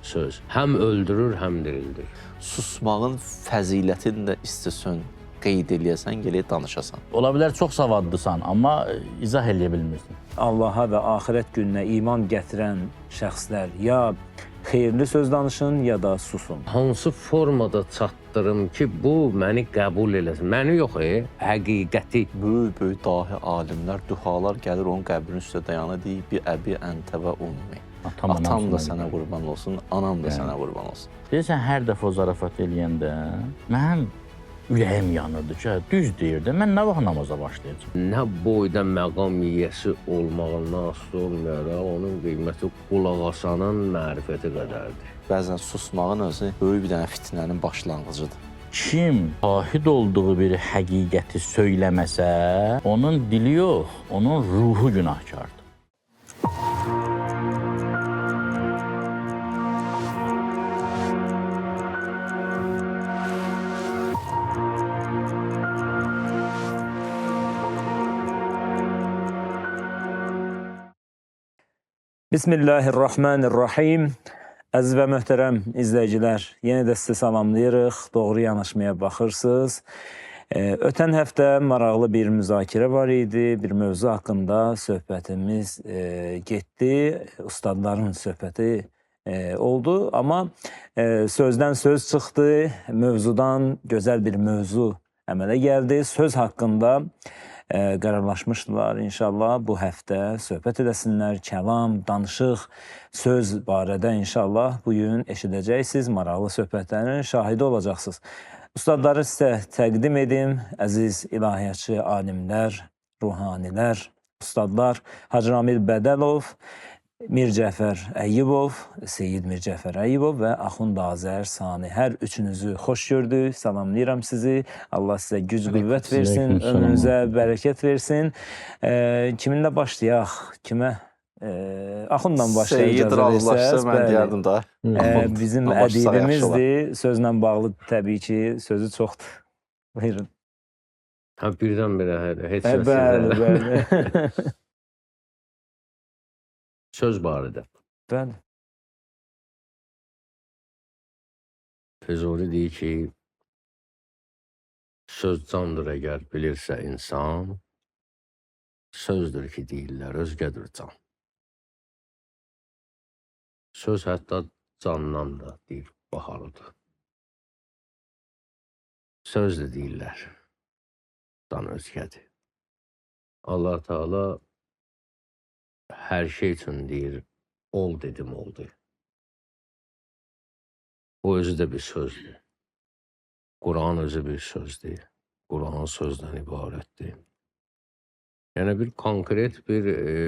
söz həm öldürür, həm dirildir. Susmağın fəzilətini də istəsən qeyd eləyəsən, gələk danışasan. Ola bilər çox savadlısan, amma izah eləyə bilmirsən. Allaha və axirət gününə iman gətirən şəxslər ya xeyirli söz danışın, ya da susun. Hansı formada çatdırım ki, bu məni qəbul eləsin? Məni yox, həqiqəti. Böyük dahi alimlər, duhalar gəlir onun qəbrinin üstə dayanır, deyir, bir əbi əntə və ummi. Atam da sənə qurban olsun, anam da sənə qurban olsun. Deyirsən, hər dəfə o zarafat eləyəndə mənim ürəyim yanırdı ki, düz deyirdi, mən nə vaxt namaza başlayacağım? Nə boyda məqam yiyəsi olmağından asılı olmayaraq, onun qiyməti qulaq asanın mərifəti qədərdir. Bəzən susmağın özü böyük bir dənə fitnənin başlanğıcıdır. Kim şahid olduğu bir həqiqəti söyləməsə, onun dili yox, onun ruhu günahkardır. Bismillahirrahmanirrahim. Əziz və möhtərəm izləyicilər, yenə də sizi salamlayırıq, doğru yanaşmaya baxırsınız. Ötən həftə maraqlı bir müzakirə var idi, bir mövzu haqqında söhbətimiz getdi, ustadların söhbəti oldu, amma sözdən söz çıxdı, mövzudan gözəl bir mövzu əmələ gəldi. Söz haqqında qərarlaşmışdılar. İnşallah bu həftə söhbət edəsinlər, kəlam, danışıq, söz barədə inşallah bugün eşidəcəksiniz, maraqlı söhbətlərin şahidi olacaqsınız. Ustadları sizə təqdim edim, əziz ilahiyyatçı alimlər, ruhanilər, ustadlar Hacı Ramil Bədəlov, Mir Cəfər Əyyubov, Seyyid Mir Cəfər Əyyubov və Axund Azər Sani. Hər üçünüzü xoş gördük, salamlayıram sizi. Allah sizə güc, qüvvət versin, ömrünüzə bərəkət versin. Kiminlə başlayaq? Kimə? Axundla başlayaq. Seyyid razılaşsa mən deyərdim da. Bizim ədibimizdir. Sözlə bağlı təbii ki, sözü çoxdur. Buyurun. Birdən belə heç Bəli. Söz barədə. Bəli. Füzuli deyir ki, söz candır əgər bilirsə insan, sözdür ki, deyirlər, özgədir can. Söz hətta candan da deyir, bahalıdır. Sözdür deyirlər, can özgədir. Allah Teala hər şey üçün deyir, ol dedim, oldu. O özü də bir sözdür. Quran özü bir sözdür. Quran sözdən ibarətdir. Yəni bir konkret bir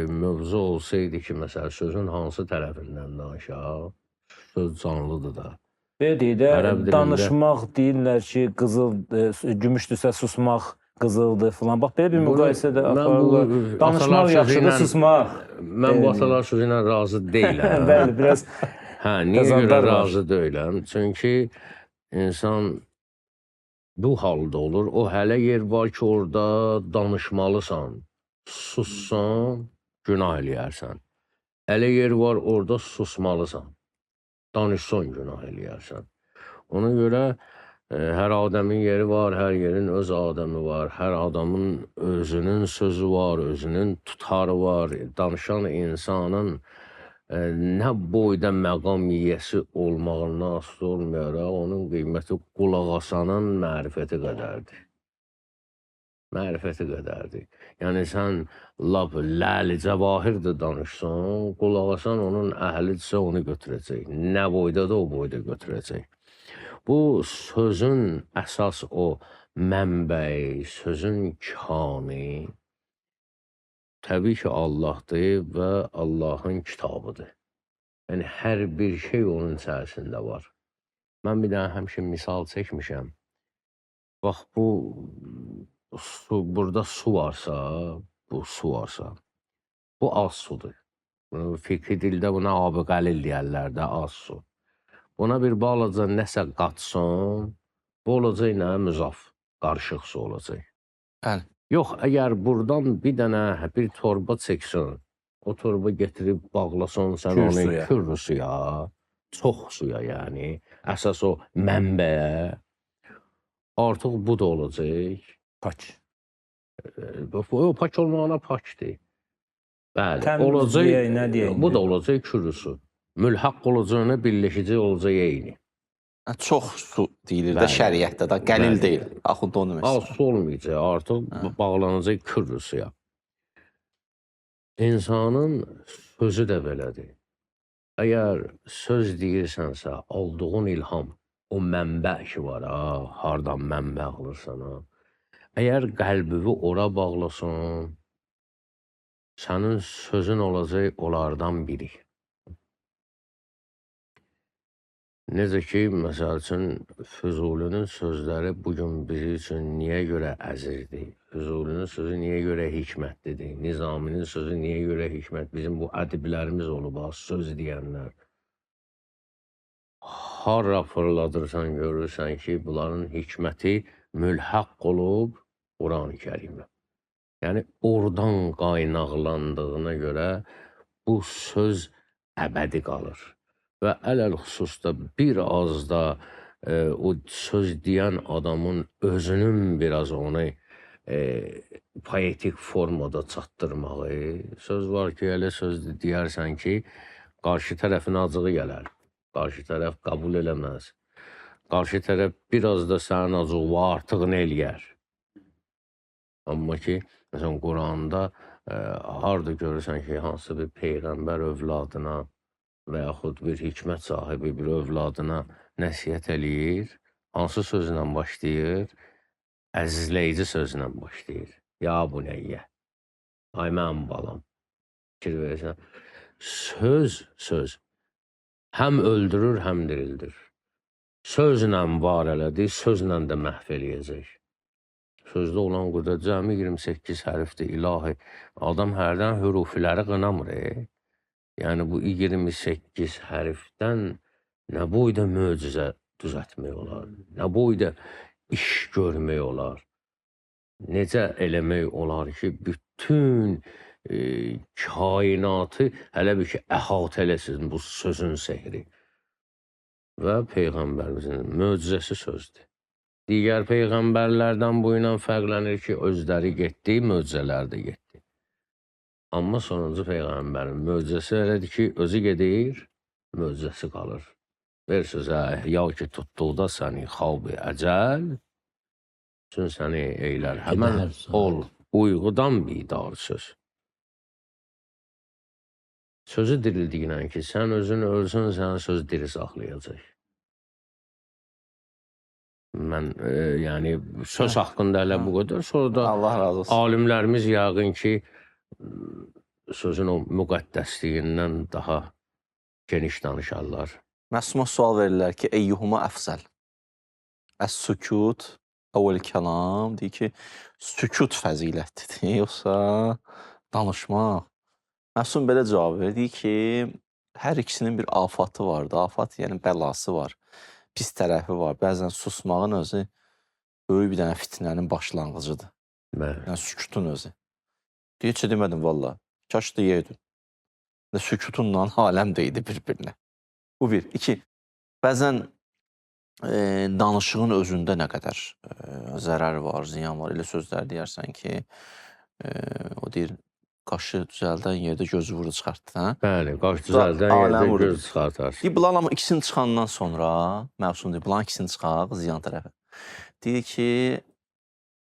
mövzu olsaydı ki, məsələn, sözün hansı tərəfindən danışaq, söz canlıdır da. Belə deyir də, danışmaq deyirlər ki, qızıl, gümüşdürsə susmaq qızıldır filan. Bax, belə bir müqayisədə aparılır. Danışmaq yaxşıdır, susmaq. Mən bu atalar sözü ilə razı deyiləm. Bəli, biraz niyə görə razı deyiləm? Çünki insan bu halda olur. O hələ yer var ki, orada danışmalısan. Sussan, günah eləyərsən. Hələ yer var, orada susmalısan. Danışsan, günah eləyərsən. Ona görə hər adəmin yeri var, hər yerin öz adəmi var, hər adamın özünün sözü var, özünün tutarı var. Danışan insanın nə boyda məqam yiyəsi olmağından asılı olmayaraq, onun qiyməti qulaq asanın mərifəti qədərdir. Mərifəti qədərdir. Yəni, sən lap ləli cəvahirdir danışsan, qulaq asan onun əhlidirsə onu götürəcək. Nə boydadır, o boyda götürəcək. Bu sözün əsas o mənbəyi, sözün kami təbii ki, Allahdır və Allahın kitabıdır. Yəni, hər bir şey onun içərisində var. Mən bir dənə həmişə misal çəkmişəm. Bax, burada su varsa, bu az sudur. Fikri dildə buna abi qəlil deyərlər də, az su. Ona bir balaca nəsə qatsın, bu olacaq nə? Müzaf, qarışıq su olacaq. Bəli. Yox, əgər buradan bir dənə bir torba çəksin, o torba getirib bağlasan sən onu kürlü suya, çox suya, yəni əsas o mənbəyə artıq bu da olacaq. Pak. O pak olmağına pakdır. Bəli, Təmiz olacaq. deyək, nə deyək Bu da indi? olacaq kürüsü. Mülhaq olacağına birləşici olacaq eyni. Çox su deyilir də Bəli. şəriətdə də, qəlil Bəli. deyil. Axı da onu demək istəyirəm. Az su olmayacaq, artıq bağlanacaq kürüsüyə. İnsanın sözü də belədir. Əgər söz deyirsənsə, aldığın ilham, o mənbə ki var, hardan mənbə alırsan, əgər qəlbini ora bağlasan, sənin sözün olacaq onlardan biri. Necə ki, məsəl üçün, Füzulinin sözləri bugün bizim üçün niyə görə əzizdir? Füzulinin sözü niyə görə hikmətlidir? Nizaminin sözü niyə görə hikmət? Bizim bu ədiblərimiz olub, söz deyənlər. Harra fırladırsan, görürsən ki, bunların hikməti mülhaq olub Quran-ı Kərimə. Yəni, oradan qaynaqlandığına görə bu söz əbədi qalır. Və ələl xüsusda bir az da o söz deyən adamın özünün biraz onu poetik formada çatdırmağı. Söz var ki, elə söz deyərsən ki, qarşı tərəfin acığı gələr. Qarşı tərəf qəbul eləməz. Qarşı tərəf biraz da sənin acığı artığını eləyər. Amma ki, məsələn, Quranda harada görürsən ki, hansı bir peyğəmbər övladına və yaxud bir hikmət sahibi bir övladına nəsihət eləyir, hansı sözlə başlayır? Əzizləyici sözlə başlayır. Ya bu neyyə? Ay mənim balam. Fikir verirsən. Söz həm öldürür, həm dirildir. Sözlə var elədi, sözlə də məhv eləyəcək. Sözdə olan burada cəmi 28 hərfdir, ilahi. Adam hərdən hürufiləri qınamır. Yəni, bu 28 hərfdən nə boyda möcüzə düzətmək olar, nə boyda iş görmək olar, necə eləmək olar ki, bütün kainatı hələ bir ki, əhatə eləsin bu sözün sehri. Və Peyğəmbərimizin möcüzəsi sözdür. Digər Peyğəmbərlərdən bu ilə fərqlənir ki, özləri getdi, möcüzələr də getdi. Amma sonuncu Peyğəmbərin möcüzəsi elədir ki, özü gedir, möcüzəsi qalır. Ver sözə, ya ki, tutduqda səni xalb-i əcəl, üçün səni eylər, həmən ol, uyğudan bidar söz. Sözü dirildiyinə ki, sən özün ölsün, səni söz diri saxlayacaq. Mən, yəni, söz haqqında elə bu qədər. Sonra da Allah razı olsun. alimlərimiz yəqin ki, sözün o müqəddəsliyindən daha geniş danışarlar. Məsuma sual verirlər ki, eyyuhuma əfsəl? Əs-sükut, əvvəl-kəlam, deyir ki, sükut fəzilətlidir, yoxsa danışmaq? Məsum belə cavab verir, deyir ki, hər ikisinin bir afatı vardır. Afat, yəni bəlası var, pis tərəfi var. Bəzən susmağın özü böyük bir dənə fitnənin başlanğıcıdır. Yəni, sükutun özü. Deyir, heç demədim, valla, kaş deyəydin. Sükutunla aləm deydi bir-birinə. Bu bir. İki, bəzən danışığın özündə nə qədər zərər var, ziyan var. Elə sözlər deyərsən ki, o deyir, qaşı düzəldən yerdə gözü vuru çıxartdı. Bəli, qaş düzəldən yerdə göz çıxartar. Deyir, bunlar amma ikisini çıxandan sonra, Məsum deyir, bunların ikisini çıxaq, ziyan tərəfi. Deyir ki,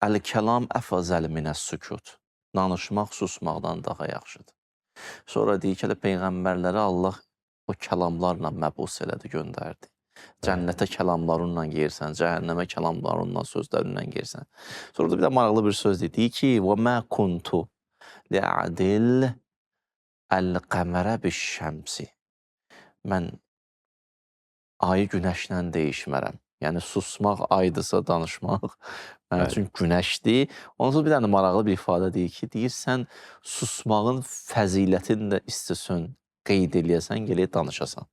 əl-kəlam əfəzəl minəs-sükut. Danışmaq susmaqdan daha yaxşıdır. Sonra deyir ki, Peyğəmbərlərə Allah o kəlamlarla məbus elədi, göndərdi. Cənnətə kəlamlarınla yersən, cəhənnəmə kəlamlarınla, sözlərinlə yersən. Sonra da bir də maraqlı bir söz deyir ki, وَمَا كُنْتُ لِعَدِلْ الْقَمَرَ بِالشَّمْسِ. Mən ayı günəşlə deyişmərəm. Yəni, susmaq aydısa danışmaq, mənim üçün günəşdir. Onsuz bir dənə maraqlı bir ifadə deyir ki, deyirsən, susmağın fəzilətini də istəsən, qeyd eləyəsən, gələk danışasan.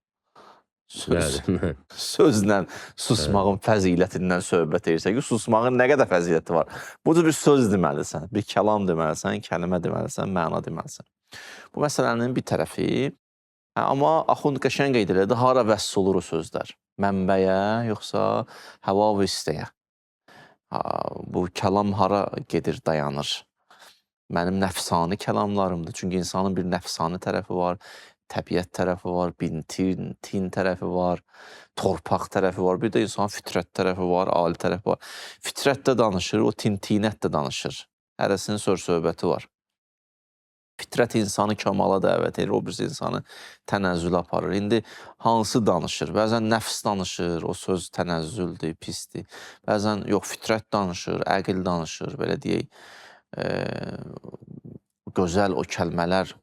Sözlə susmağın fəzilətindən söhbət edirsən ki, susmağın nə qədər fəziləti var. Bu cür bir söz deməlisən, bir kəlam deməlisən, kəlmə deməlisən, məna deməlisən. Bu məsələnin bir tərəfi, Amma Axund qəşəng qeyd elədi, hara vəsl olur o sözlər? Mənbəyə, yoxsa həva və istəyə? Bu kəlam hara gedir, dayanır? Mənim nəfsani kəlamlarımdır. Çünki insanın bir nəfsani tərəfi var, təbiət tərəfi var, tin tərəfi var, torpaq tərəfi var, bir də insanın fitrət tərəfi var, ali tərəfi var. Fitrət də danışır, o tinət də danışır. Hərəsinin söz-söhbəti var. Fitrət insanı kamala dəvət edir, o birisi insanı tənəzzülə aparır. İndi hansı danışır? Bəzən nəfs danışır, o söz tənəzzüldür, pisdir. Bəzən yox, fitrət danışır, əql danışır, belə deyək. Gözəl o kəlmələr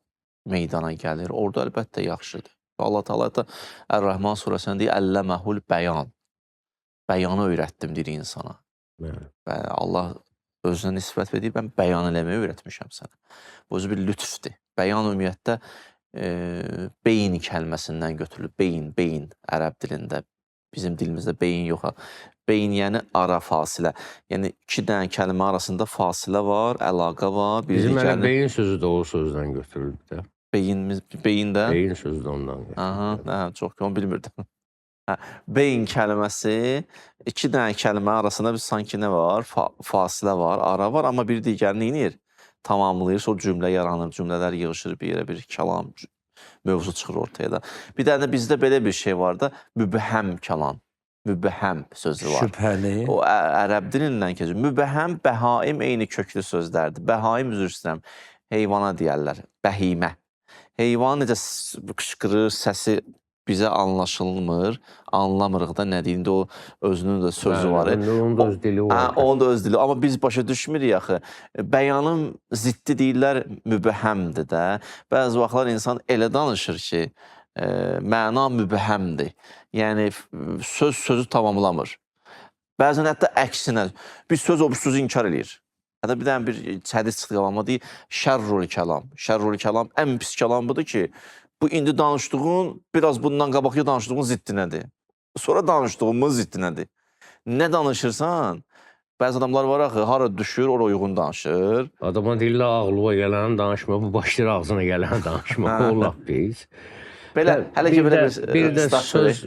meydana gəlir. Orada əlbəttə yaxşıdır. Allah Teala da Ər-Rəhman surəsində deyir, əlləməhul bəyan. Bəyanı öyrətdim, deyir insana. Və Allah özünə nisbət verir, mən bəyan eləməyi öyrətmişəm sənə. Bu özü bir lütfdir. Bəyan ümumiyyətlə beyin kəlməsindən götürülür. Beyin, ərəb dilində. Bizim dilimizdə beyin yox. Beyin yəni ara fasilə. Yəni iki dənə kəlmə arasında fasilə var, əlaqə var. Bizim beyin sözü də o sözdən götürülür də. Beyin də? Beyin sözü də ondan götürülür. Aha, çox onu bilmirdim. Beyin kəlməsi, iki dənə kəlmə arasında bir sanki nə var? Fasilə var, ara var, amma bir digərini neyinir? Tamamlayır, o cümlə yaranır, cümlələr yığışır bir yerə, bir kəlam, mövzu çıxır ortaya da. Bir dənə bizdə belə bir şey var da, mübhəm kəlam. Mübhəm sözü var. Şübhəli. O ərəb dilindən keçir. Mübhəm, bəhaim eyni köklü sözlərdir. Bəhaim üzr istəyirəm, heyvana deyərlər, bəhimə. Heyvan necə qışqırır, səsi bizə anlaşılmır, anlamırıq da nə deyir, o özünün də sözü var. Onun da öz dili var. Onun da öz dili, amma biz başa düşmürük axı. Bəyanın ziddi deyirlər, mübhəmdir də. Bəzi vaxtlar insan elə danışır ki, məna mübhəmdir. Yəni, sözü tamamlamır. Bəzən hətta əksinə, bir söz o sözü inkar edir. Hətta bir dənə bir hədis çıxdı qalama deyir, şərrul kəlam. Şərrul kəlam ən pis kəlam budur ki, bu indi danışdığın, biraz bundan qabaqki danışdığın ziddinədir. Sonra danışdığımız ziddinədir. Nə danışırsan, bəzi adamlar var axı, hara düşür, ora uyğun danışır. Adama deyirlər, ağlıva gələn danışma, bu başlayır ağzına gələn danışma, o laf biz. Belə, hələ ki, bir də söz,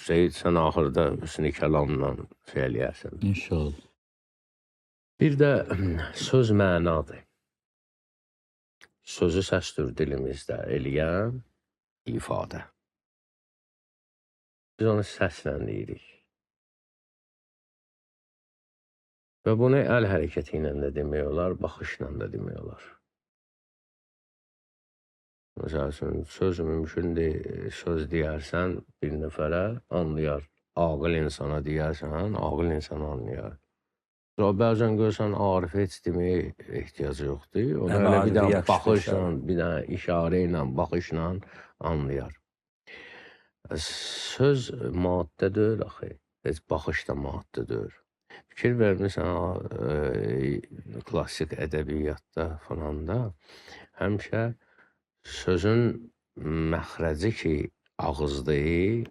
Seyid, sən axırda hüsnü kəlamla şey eləyərsən. İnşallah. Bir də söz mənadır. Sözü səsdir dilimizdə eləyən ifadə. Biz onu səslə deyirik. Və bunu əl hərəkəti ilə də demək olar, baxışla da demək olar. Məsəl üçün, söz mümkündür, söz deyərsən bir nəfərə anlayar. Ağıl insana deyərsən, ağıl insana anlayar. Bəzən görsən, Arif heç deməyə ehtiyacı yoxdur. Onu elə bir dənə baxışla, bir dənə işarə ilə, baxışla anlayar. Söz maddədir, axı. Heç baxış da maddədir. Fikir vermirsən, klassik ədəbiyyatda falan da həmişə sözün məxrəci ki, ağızdır,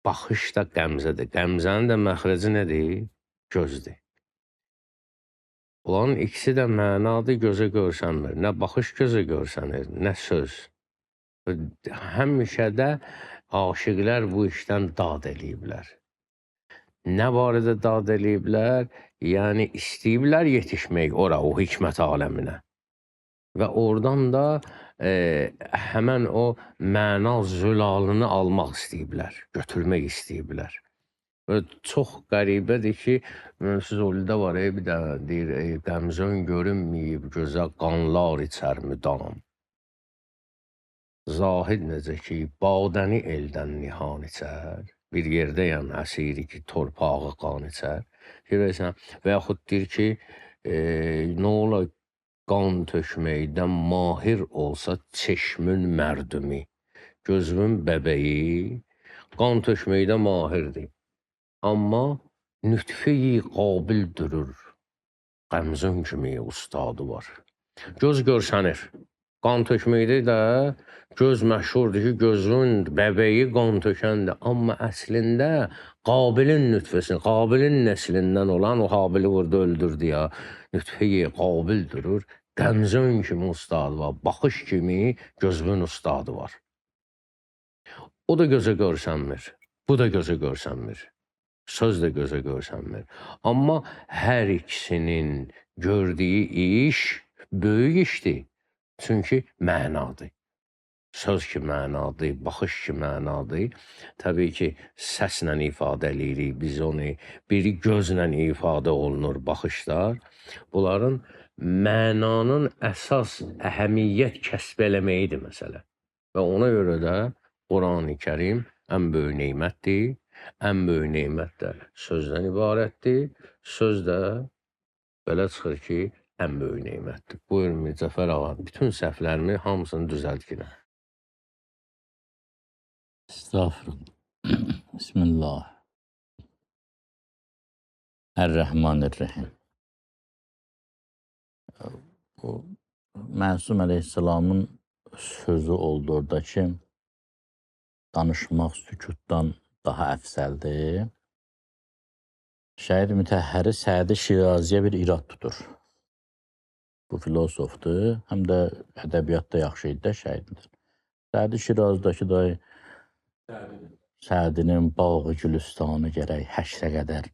baxış da qəmzədir. Qəmzənin də məxrəci nədir? Gözdür. Onların ikisi də mənadır, gözə görsənmir. Nə baxış gözə görsənir, nə söz. Həmişə də aşiqlər bu işdən dad eləyiblər. Nə barədə dad eləyiblər? Yəni, istəyiblər yetişmək ora, o hikmət aləminə. Və oradan da həmən o məna zülalını almaq istəyiblər, götürmək istəyiblər. Çox qəribədir ki, Füzulidə var, bir də deyir, qəmzön görünməyib gözə qanlar içər müdam. Zahid necə ki, badəni eldən nihan içər. Bir yerdəyəm əsiri ki, torpağı qan içər. Və yaxud deyir ki, nə ola qan tökməkdən mahir olsa çeşmün mərdumi. Gözümün bəbəyi qan tökməkdən mahirdir. Amma nütfeyi qabil durur. Qəmzön kimi ustadı var. Göz görsənir. Qan tökməkdə də göz məşhurdur ki, gözün bəbəyi qan tökəndir. Amma əslində qabilin nütfəsini, qabilin nəslindən olan o qabili vurdu, öldürdü ya. Nütfeyi qabil durur. Qəmzön kimi ustadı var. Baxış kimi gözümün ustadı var. O da gözə görsənmir. Bu da gözə görsənmir. Söz də gözə görsənmir. Amma hər ikisinin gördüyü iş böyük işdir. Çünki mənadır. Söz ki mənadır, baxış ki mənadır. Təbii ki, səslə ifadə edirik. Biz onu biri gözlə ifadə olunur baxışlar. Bunların mənanın əsas əhəmiyyət kəsb eləməyidir məsələ. Və ona görə də Qurani-Kərim ən böyük nemətdir. Ən böyük nemət də sözdən ibarətdir. Söz də belə çıxır ki, ən böyük nemətdir. Buyurun Mirzəfər ağa, bütün səhvlərimi hamısını düzəltginə. Estağfurullah. Bismillah. Ər-Rəhmanir-Rəhim. Bu Məsum əleyhissalamın sözü oldu orada ki, danışmaq sükutdan daha əfsəldir. Şəhid Mütəhhəri Sədi Şiraziyə bir irad tutur. Bu filosofdur, həm də ədəbiyyatda yaxşı idi də şəhiddir. Sədi Şirazdakı da Sədinin bağı gülüstanı gərək həşrə qədər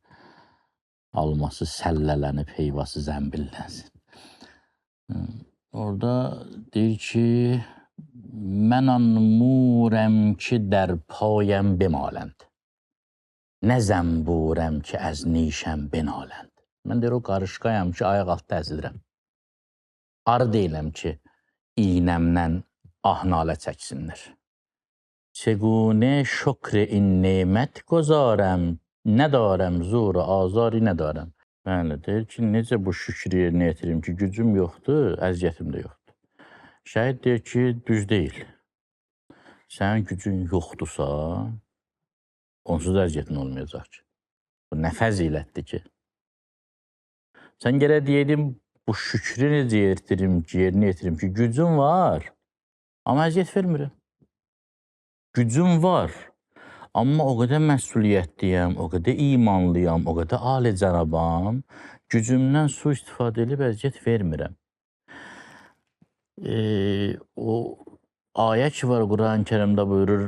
alması səllələnib heyvası zəmbillənsin. Orada deyir ki, mən anmurəm ki, در پایم بمالند. Nə zəmburəm ki, əz nişəm benalend. Mən deyir, o qarışqayam ki, ayaq altda əzilirəm. Arı deyiləm ki, iynəmdən nalə çəksinlər. چگونه شکر این نعمت گذارم ندارم زور azari ندارم. Bəli, deyir ki, necə bu şükrü yerinə yetirim ki, gücüm yoxdur, əziyyətim də yoxdur. Şəhid deyir ki, düz deyil. Sənin gücün yoxdursa, onsuz əziyyətin olmayacaq ki. Bu nə fəzilətdir ki. Sən gərək deyəydin, bu şükrü necə yetirim ki, yerinə yetirim ki, gücüm var, amma əziyyət vermirəm. Gücüm var, amma o qədər məsuliyyətliyəm, o qədər imanlıyam, o qədər alicənabam, gücümdən sui-istifadə edib əziyyət vermirəm. O ayə ki var Quran-ı Kərimdə buyurur,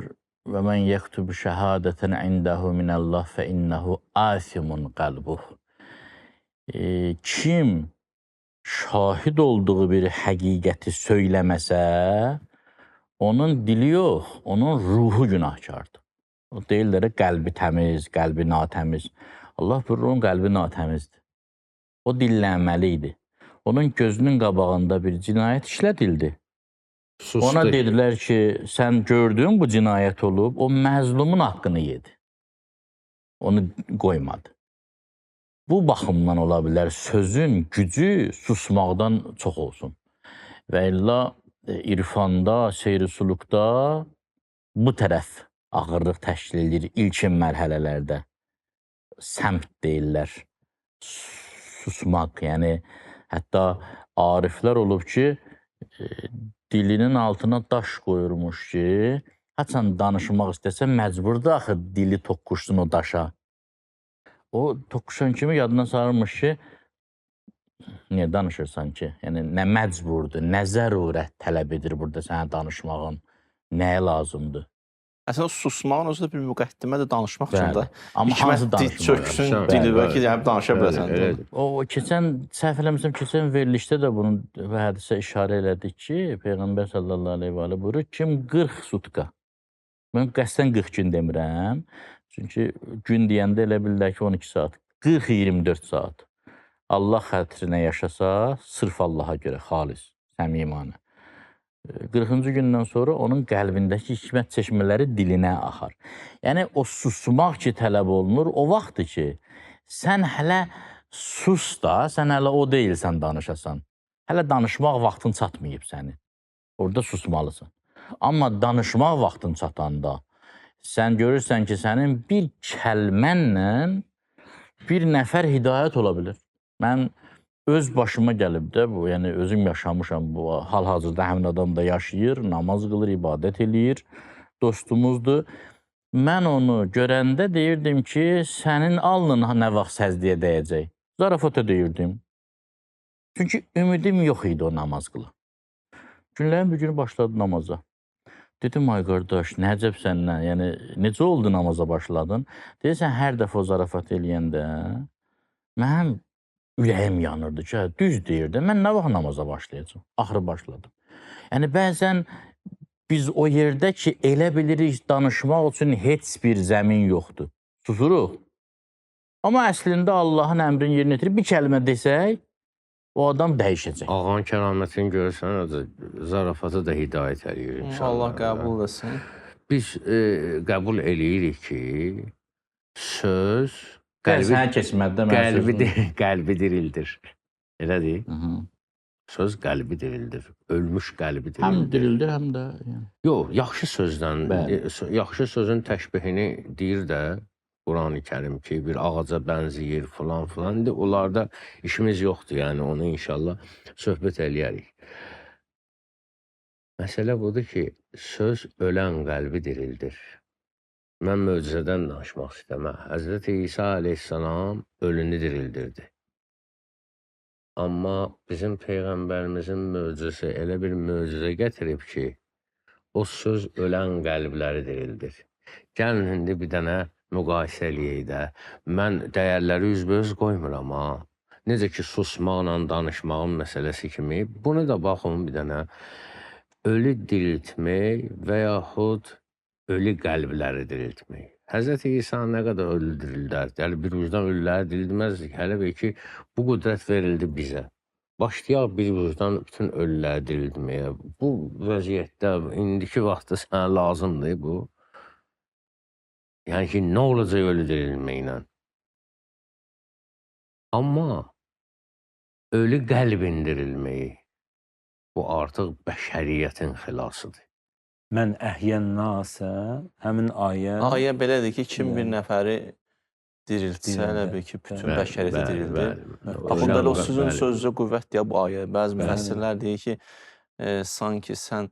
və mən yəktub şəhadətən indəhu minəllah fə innəhu asimun qalbuh. Kim şahid olduğu bir həqiqəti söyləməsə, onun dili yox, onun ruhu günahkardır. O deyirlər, qəlbi təmiz, qəlbi natəmiz. Allah buyurur, onun qəlbi natəmizdir. O dillənməli idi. Onun gözünün qabağında bir cinayət işlədildi. Susdu. Ona dedilər ki, sən gördün bu cinayət olub, o məzlumun haqqını yedi. Onu qoymadı. Bu baxımdan ola bilər, sözün gücü susmaqdan çox olsun. Və illa irfanda, seyri-sulukda bu tərəf ağırlıq təşkil edir ilkin mərhələlərdə. Səmt deyirlər, susmaq, yəni hətta ariflər olub ki, dilinin altına daş qoyurmuş ki, haçan danışmaq istəsə məcburdur axı dili toqquşsun o daşa. O toqquşan kimi yadına sarılmış ki, niyə danışırsan ki? Yəni, nə məcburdur, nə zərurət tələb edir burada sənə danışmağın, nəyə lazımdır? Əslində, susmağın özü də bir müqəddimə də danışmaq üçün də. Amma hansı danışmaq? Çöksün dili və ki, danışa biləsən. O, keçən, səhv eləmişsəm, keçən verilişdə də bunun və hədisə işarə elədik ki, Peyğəmbər sallallahu aleyhi və aleyhi buyurur, kim 40 sutka, mən qəsdən 40 gün demirəm, çünki gün deyəndə elə bilirlər ki, 12 saat, 40-24 saat. Allah xətrinə yaşasa, sırf Allaha görə, xalis, səmimanə. 40-cı gündən sonra onun qəlbindəki hikmət çeşmələri dilinə axar. Yəni, o susmaq ki, tələb olunur, o vaxtdır ki, sən hələ sus da, sən hələ o deyilsən danışasan. Hələ danışmaq vaxtın çatmayıb səni. Orada susmalısan. Amma danışmaq vaxtın çatanda, sən görürsən ki, sənin bir kəlmənlə bir nəfər hidayət ola bilir. Mən öz başıma gəlib də, bu, yəni özüm yaşamışam, bu hal-hazırda həmin adam da yaşayır, namaz qılır, ibadət eləyir, dostumuzdur. Mən onu görəndə deyirdim ki, sənin alnın nə vaxt səzdəyə dəyəcək? Zarafata deyirdim. Çünki ümidim yox idi o namaz qıla. Günlərin bir günü başladı namaza. Dedim, ay qardaş, nə əcəb səndən, yəni necə oldu namaza başladın? Deyirsən, hər dəfə o zarafat eləyəndə mənim ürəyim yanırdı ki, düz deyirdi, mən nə vaxt namaza başlayacam? Axırı başladım. Yəni, bəzən biz o yerdə ki, elə bilirik danışmaq üçün heç bir zəmin yoxdur. Susuruq. Amma əslində Allahın əmrini yerinə yetirib bir kəlmə desək, o adam dəyişəcək. Ağanın kəramətini görürsən, zarafatı da hidayət eləyir inşallah. Allah qəbul etsin. Biz qəbul eləyirik ki, söz Sənə keçmədə qəlbi dirildir. Elədir? Söz qəlbi dirildir. Ölmüş qəlbi dirildir. Həm dirildir, həm də... Yox, yaxşı sözdən, yaxşı sözün təşbihini deyir də Quran-ı Kərim ki, bir ağaca bənzəyir filan. İndi onlarda işimiz yoxdur, yəni onu inşallah söhbət eləyərik. Məsələ budur ki, söz ölən qəlbi dirildir. Mən möcüzədən danışmaq istəməm. Həzrəti İsa aleyhissalam ölünü dirildirdi. Amma bizim Peyğəmbərimizin möcüzəsi elə bir möcüzə gətirib ki, o söz ölən qəlbləri dirildir. Gəlin, indi bir dənə müqayisə eləyək də. Mən dəyərləri üzbəüz qoymuram, ha. Necə ki, susmaqla danışmağın məsələsi kimi, bunu da baxın bir dənə. Ölü diriltmək və yaxud ölü qəlbləri diriltmək. Həzrəti İsa nə qədər ölü dirildərdi? Yəni, bir ucdan ölüləri dirildməzdik. Hələ bir ki, bu qüdrət verildi bizə. Başlayaq bir ucdan bütün ölüləri dirildməyə. Bu vəziyyətdə, indiki vaxtda sənə lazımdır bu. Yəni ki, nə olacaq ölü dirilməklə? Amma ölü qəlbin dirilməyi, bu artıq bəşəriyyətin xilasıdır. Mən əhyən nasə, həmin ayə... Ayə belədir ki, kim bir nəfəri diriltsə, elə bir ki, bütün bəşəriyyəti dirildir. Baxın, o sizin sözcə qüvvət deyə bu ayə. Bəzi müfəssirlər deyir ki, sanki sən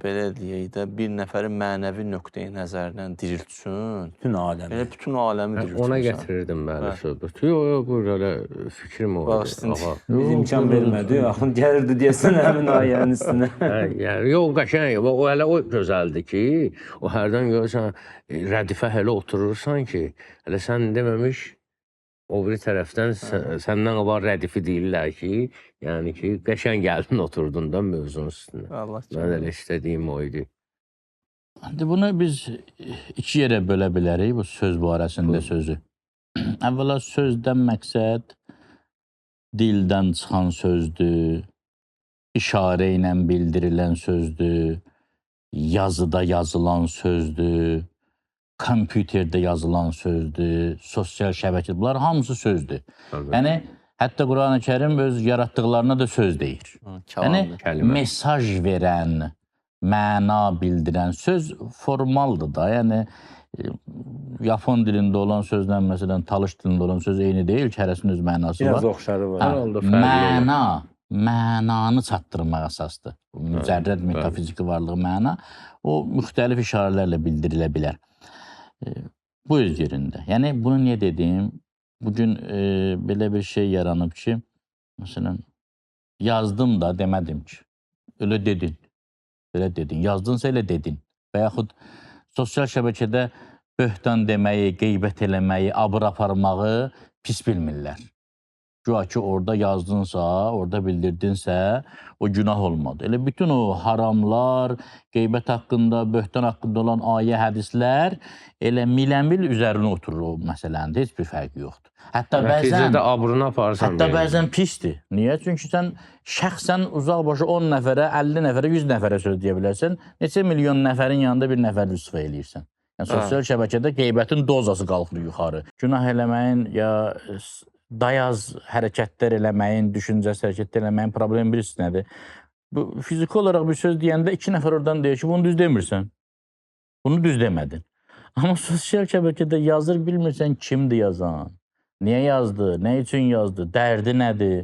belə deyək də, bir nəfəri mənəvi nöqteyi nəzərdən diriltsin. Bütün aləmi. Elə bütün aləmi diriltsin. Ona gətirirdim bəli söhbəti. Yox, buyur, elə fikrim o. Biz imkan vermədi. Axın gəlirdi deyəsən həmin ayənin üstünə. Yox, qəşəng. O hələ o gözəldir ki, o hərdən görürsən, rədifə hələ oturursan ki, hələ sən deməmiş, o biri tərəfdən səndən var rədifi deyirlər ki, yəni ki, qəşəng gəldin oturdun da mövzunun üstünə. Mən elə istədiyim o idi. Bunu biz iki yerə bölə bilərik, bu söz barəsində sözü. Əvvəla sözdən məqsəd dildən çıxan sözdür, işarə ilə bildirilən sözdür, yazıda yazılan sözdür, kompüterdə yazılan sözdür, sosial şəbəkə, bunlar hamısı sözdür. Yəni, hətta Quran-ı Kərim öz yaratdıqlarına da söz deyir. Yəni, mesaj verən, məna bildirən söz formaldır da. Yəni, Yapon dilində olan sözlə, məsələn, Talış dilində olan söz eyni deyil ki, hərəsinin öz mənası var. Biraz oxşarı var. Mənanı çatdırmaq əsasdır. Mücərrəd metafiziki varlığı məna, o müxtəlif işarələrlə bildirilə bilər. Bu öz yerində. Yəni, bunu niyə dedim? Bugün belə bir şey yaranıb ki, məsələn, yazdım da demədim ki, elə dedin, elə dedin, yazdınsa elə dedin. Və yaxud sosial şəbəkədə böhtan deməyi, qeybət eləməyi, abır aparmağı pis bilmirlər. Güya ki, orada yazdınsa, orada bildirdinsə, o günah olmadı. Elə bütün o haramlar, qeybət haqqında, böhtan haqqında olan ayə, hədislər elə miləmil üzərinə oturur o məsələnin. Heç bir fərqi yoxdur. Nəticədə abrını aparsan. Hətta bəzən pisdir. Niyə? Çünki sən şəxsən uzaq başı 10 nəfərə, 50 nəfərə, 100 nəfərə söz deyə bilərsən. Neçə milyon nəfərin yanında bir nəfər rüsva eləyirsən. Yəni, sosial şəbəkədə qeybətin dozası qalxır yuxarı. Günah eləməyin ya dayaz hərəkətlər eləməyin, düşüncəsi hərəkət eləməyin problemi birisi nədir? Fiziki olaraq bir söz deyəndə 2 nəfər oradan deyir ki, bunu düz demirsən. Bunu düz demədin. Amma sosial şəbəkədə yazır, bilmirsən kimdir yazan, niyə yazdı, nə üçün yazdı, dərdi nədir?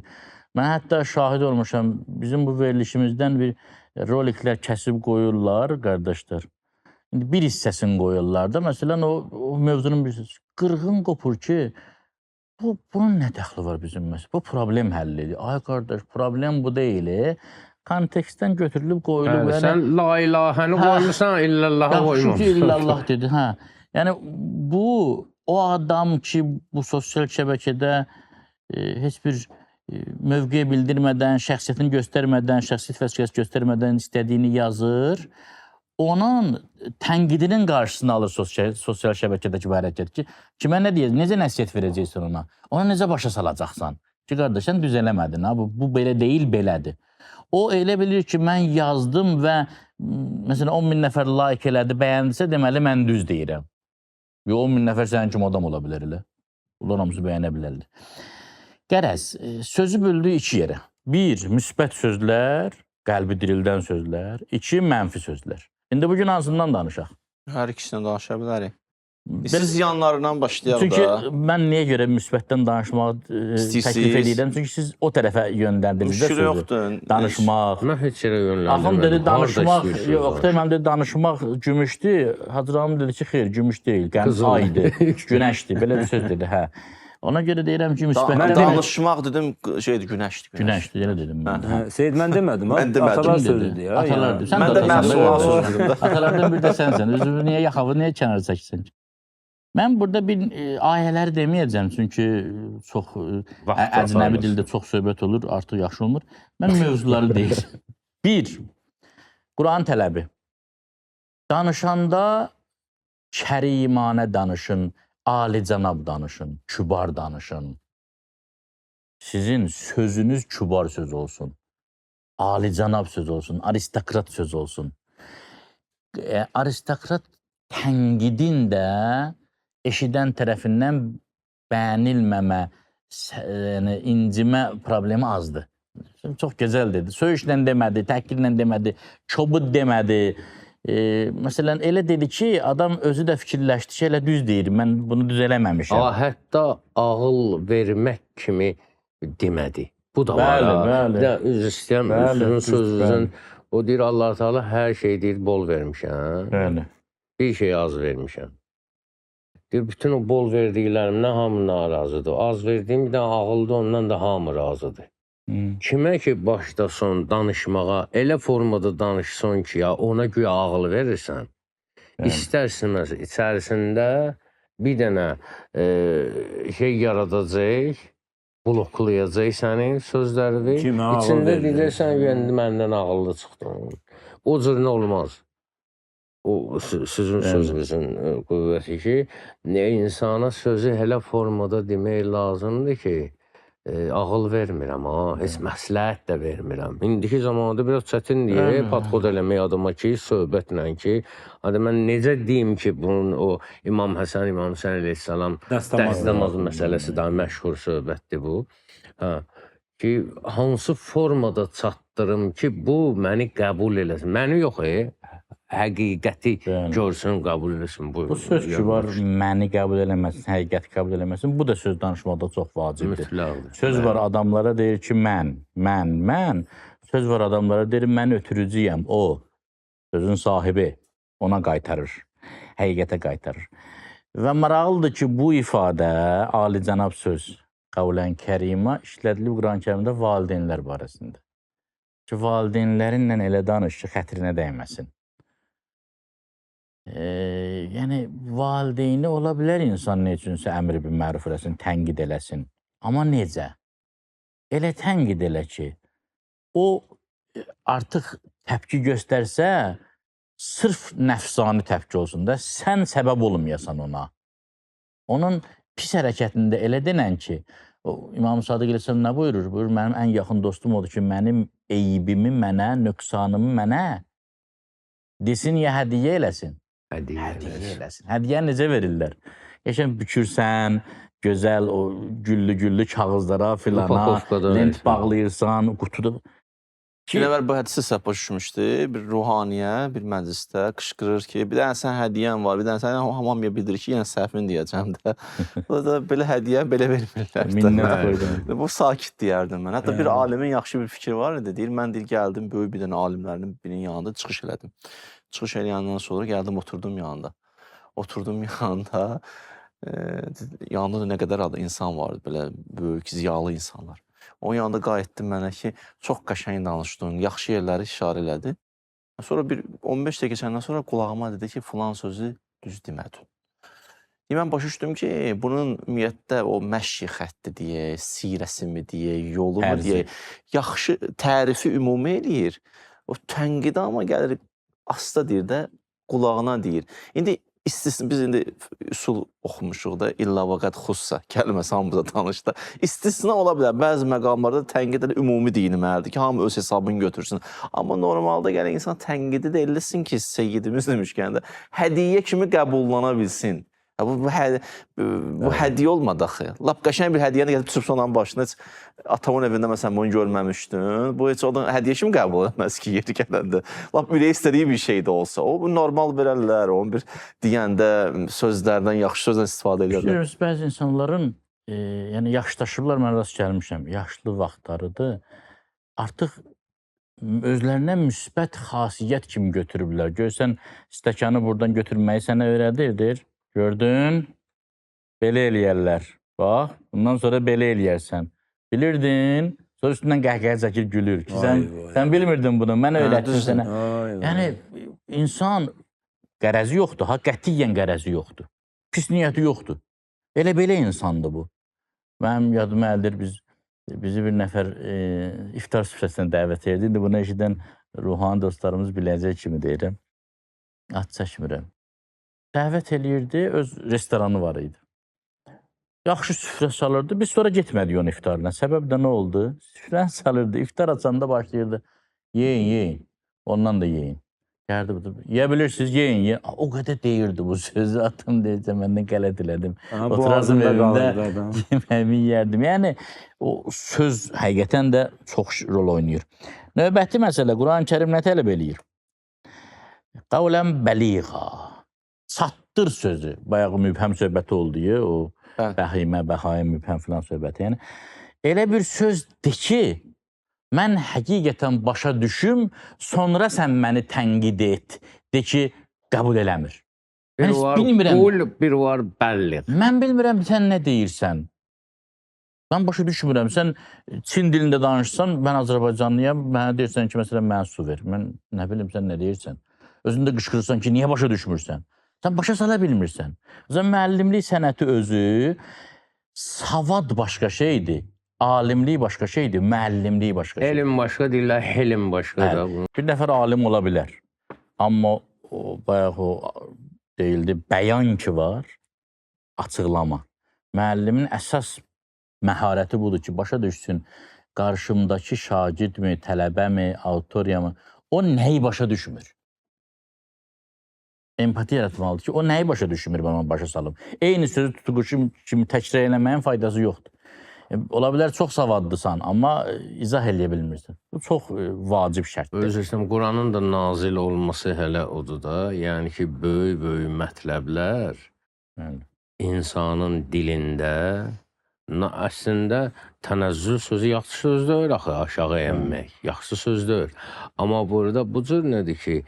Mən hətta şahid olmuşam, bizim bu verilişimizdən bir roliklər kəsib qoyurlar, qardaşlar. Bir hissəsini qoyurlar da, məsələn, o mövzunun bir hissəsi. Qırğın qopur ki, bunun nə dəxli var bizim məsələ? Bu problem həllidir. Ay qardaş, problem bu deyil. kontekstdən götürülüb qoyulub. Bəli, sən la ilahəni qoymursan, illallahı Yaxşı ki, qoymursan. illallah dedi, hə. Yəni bu o adam ki, bu sosial şəbəkədə heç bir mövqe bildirmədən, şəxsiyyətini göstərmədən, şəxsiyyət vəsiqəsi göstərmədən istədiyini yazır, onun tənqidinin qarşısını alır sosial şəbəkədəki bu hərəkət ki, kimə nə deyəcək, necə nəsiyyət verəcəksən ona, ona necə başa salacaqsan ki, qardaş, sən düz eləmədin, bu belə deyil, belədir. O elə bilir ki, mən yazdım və məsələn 10.000 nəfər like elədi, bəyəndisə, deməli mən düz deyirəm. 10.000 nəfər sənin kimi adam ola bilər elə. Bunlar hamısı bəyənə bilərlər. Qərəz, sözü böldüyü iki yerə. Bir, müsbət sözlər, qəlbi dirildən sözlər. İki, mənfi sözlər. İndi bugün hansından danışaq? Hər ikisindən danışa bilərik. Siz yanlarından başlayaq da. Çünki mən niyə görə müsbətdən danışmağı təklif edirəm? Çünki siz o tərəfə yönləndiniz də sözü. Danışmaq. Mən heç yerə yönləndirmədim. Axın dedi, danışmaq, yox, mən dedi, danışmaq gümüşdür. Hacı Ramil dedi ki, xeyr, gümüş deyil, aydır, günəşdir, belə bir söz dedi, hə. Ona görə deyirəm ki, müsbətdən... Danışmaq dedim, şeydir, günəşdir. Günəşdir, elə dedim mən. Seyid, mən demədim, mən demədim. Atalar sözüdür ya. Atalar deyir. Mən də məhsullar sözüdür. Atalardan bir də sənsən, özünü niyə yaxavı, niyə kənar çəksən ki? Mən burada bir ayələri deməyəcəm, çünki çox əcnəbi dildə çox söhbət olur, artıq yaxşı olmur. Mən mövzuları deyirəm. Bir, Quran tələbi. Danışanda kərimanə danışın, alicənab danışın, kübar danışın. Sizin sözünüz kübar söz olsun, alicənab söz olsun, aristokrat söz olsun. Aristokrat tənqidin də eşidən tərəfindən bəyənilməmə, incimə problemi azdır. Çox gözəl dedi. Söyüşlə demədi, təhqirlə demədi, kobud demədi. Məsələn, elə dedi ki, adam özü də fikirləşdi ki, elə düz deyir, mən bunu düz eləməmişəm. Hətta ağıl vermək kimi demədi. Bu da var. Bəli. Bir də üzr istəyəm, sözünüzün, o deyir, Allah-u Teala hər şey deyir, bol vermişəm. Bəli. Bir şey az vermişəm. Deyir, bütün o bol verdiklərimdən hamı narazıdır. Az verdiyim bir də ağılda ondan da hamı razıdır. Kimə ki başlason danışmağa, elə formada danışson ki, ya ona güya ağıl verirsən, istərsiniz içərisində bir dənə şey yaradacaq, bloklayacaq sənin sözlərini, içində deyirsən, məndən ağıllı çıxdın. O cür nə olmaz. O sizin sözünüzün qüvvəti ki, insana sözü elə formada demək lazımdır ki, ağıl vermirəm, heç məsləhət də vermirəm. İndiki zamanda biraz çətindir, podxod eləmək adama ki, söhbətlə ki, mən necə deyim ki, bunun o İmam Həsən, İmam Hüseyin əleyhissalam dəstəmaz məsələsi daha məşhur söhbətdir bu. Ki, hansı formada çatdırım ki, bu məni qəbul eləsin. Məni yox, həqiqəti görsün, qəbul eləsin. Bu söz ki var, məni qəbul eləməsin, həqiqəti qəbul eləməsin, bu da söz danışmaqda çox vacibdir. Söz var adamlara deyir ki, mən. Söz var adamlara deyir, mən ötürücüyəm, o. Sözün sahibi ona qaytarır, həqiqətə qaytarır. Və maraqlıdır ki, bu ifadə, alicənab söz, qavlən kərima işlədilib Quran-ı Kərimdə valideynlər barəsində. Ki, valideynlərinlə elə danış ki, xətrinə dəyməsin. Yəni, valideyni ola bilər insan nə üçünsə əmri bir məruf eləsin, tənqid eləsin. Amma necə? Elə tənqid elə ki, o artıq təpki göstərsə, sırf nəfsani təpki olsun da, sən səbəb olmayasan ona. Onun pis hərəkətində elə denən ki, İmam Sadiq Əleyhisselam nə buyurur? Buyurur, mənim ən yaxın dostum odur ki, mənim eybimi mənə, nöqsanımı mənə desin ya hədiyyə eləsin. Hədiyyə eləsin. Hədiyyə necə verirlər? Yaşam bükürsən, gözəl o güllü kağızlara filana, lent bağlayırsan, qutuda. Kinəvər bu hədisi səhv başa düşmüşdü. Bir ruhaniyə, bir məclisdə qışqırır ki, bir dənə sən hədiyyən var, bir dənə sən hamamıya bildirir ki, yenə səhvini deyəcəm də. Bu da belə hədiyyə belə vermirlər. Minnət qoydum. Bu sakit deyərdim mən. Hətta bir alimin yaxşı bir fikri var idi. Deyir, mən gəldim, böyük bir dənə alimlərinin birinin yanında çıxış elədim. Çıxış eləyəndən sonra gəldim, oturdum yanında. Oturdum yanında, yanında da nə qədər insan vardı, belə böyük, ziyalı insanlar. Onun yanında qayıtdı mənə ki, çox qəşəng danışdın, yaxşı yerləri işarə elədi. Sonra bir 15 dəqiqə keçəndən sonra qulağıma dedi ki, filan sözü düz demədin. Mən başa düşdüm ki, bunun ümumiyyətlə o məşyi xətti deyək, sirəsimi deyək, yolumu deyək, yaxşı tərifi ümumi eləyir. O tənqidi amma gəlir, asta deyir də, qulağına deyir. İndi biz indi üsul oxumuşuq da, illa vəqət xussa kəlməsi hamımıza tanışda. İstisna ola bilər, bəzi məqamlarda tənqid ümumi deyilməlidir ki, hamı öz hesabını götürsün. Amma normalda gələk insan tənqidi də eləsin ki, seyyidimiz demişkən də, hədiyyə kimi qəbullana bilsin. Bu hədiyyə olmadı axı. Lap qəşəng bir hədiyyəni gəlib tutub sonanın başına, heç atamın evində məsələn bunu görməmişdin. Bu heç odan hədiyyə kimi qəbul etməz ki, yeri gələndə. Lap ürək istədiyi bir şey də olsa. O normal verərlər, onun bir deyəndə sözlərdən, yaxşı sözdən istifadə edirlər. Bilirsiniz, bəzi insanların yəni yaşdaşıblar, mən rast gəlmişəm, yaşlı vaxtlarıdır. Artıq özlərinə müsbət xasiyyət kimi götürüblər. Görsən, stəkanı buradan götürməyi sənə öyrədir. Gördün, belə eləyərlər. Bax, bundan sonra belə eləyərsən. Bilirdin, sonra üstündən qəhqəhə çəkir, gülür. Ki, sən bilmirdin bunu, mən öyrətdim sənə. Yəni, insan qərəzi yoxdur, qətiyyən qərəzi yoxdur. Pis niyyəti yoxdur. Elə-belə insandır bu. Mənim yadıma əldir, bizi bir nəfər iftar süfrəsinə dəvət edirdi. İndi bunu eşidən ruhani dostlarımız biləcək kimi deyirəm. Ad çəkmirəm. Dəvət eləyirdi, öz restoranı var idi. Yaxşı süfrə salırdı, biz sonra getmədik onun iftarına. Səbəb də nə oldu? Süfrəni salırdı, iftar açanda başlayırdı. Yeyin, ondan da yeyin. Gəldi, yeyə bilirsiniz, yeyin. O qədər deyirdi bu sözü, atım deyəcəm, məndən qələt elədim. Oturardım evimdə, yeməmi yərdim. Yəni, o söz həqiqətən də çox rol oynayır. Növbəti məsələ, Quran-ı Kərim nə tələb eləyir? Qavlən bəliğa. Çatdır sözü. Bayağı mübhəm söhbəti oldu ya, o bəhimə, bəhayə, mübhəm filan söhbəti. Yəni, elə bir söz de ki, mən həqiqətən başa düşüm, sonra sən məni tənqid et. De ki, qəbul eləmir. Bir var qul, bir var bəlliq. Mən bilmirəm, sən nə deyirsən. Mən başa düşmürəm. Sən Çin dilində danışsan, mən Azərbaycanlıyam, mənə deyirsən ki, məsələn, mənə su ver. Mən nə bilim, sən nə deyirsən. Özündə qışqırırsan ki, niyə başa düşmürsən? Sən başa sala bilmirsən. Müəllimlik sənəti özü, savad başqa şeydir, alimlik başqa şeydir, müəllimlik başqa şeydir. Elm başqa deyirlər, helm başqa da. Bir nəfər alim ola bilər. Amma bayaq o deyildi, bəyan ki var, açıqlama. Müəllimin əsas məharəti budur ki, başa düşsün, qarşımdakı şagirdmi, tələbəmi, auditoriyamı, o nəyi başa düşmür? Empati yaratmalıdır ki, o nəyi başa düşmür, mən başa salım. Eyni sözü tutuquşu kimi təkrar eləməyin faydası yoxdur. Ola bilər, çox savadlısan, amma izah eləyə bilmirsən. Bu çox vacib şərtdir. Özürsən, Quranın da nazil olması hələ odur da, yəni ki, böyük mətləblər insanın dilində, əslində tənəzzül sözü yaxşı söz deyil, aşağı enmək, yaxşı söz deyil. Amma burada bu cür nədir ki,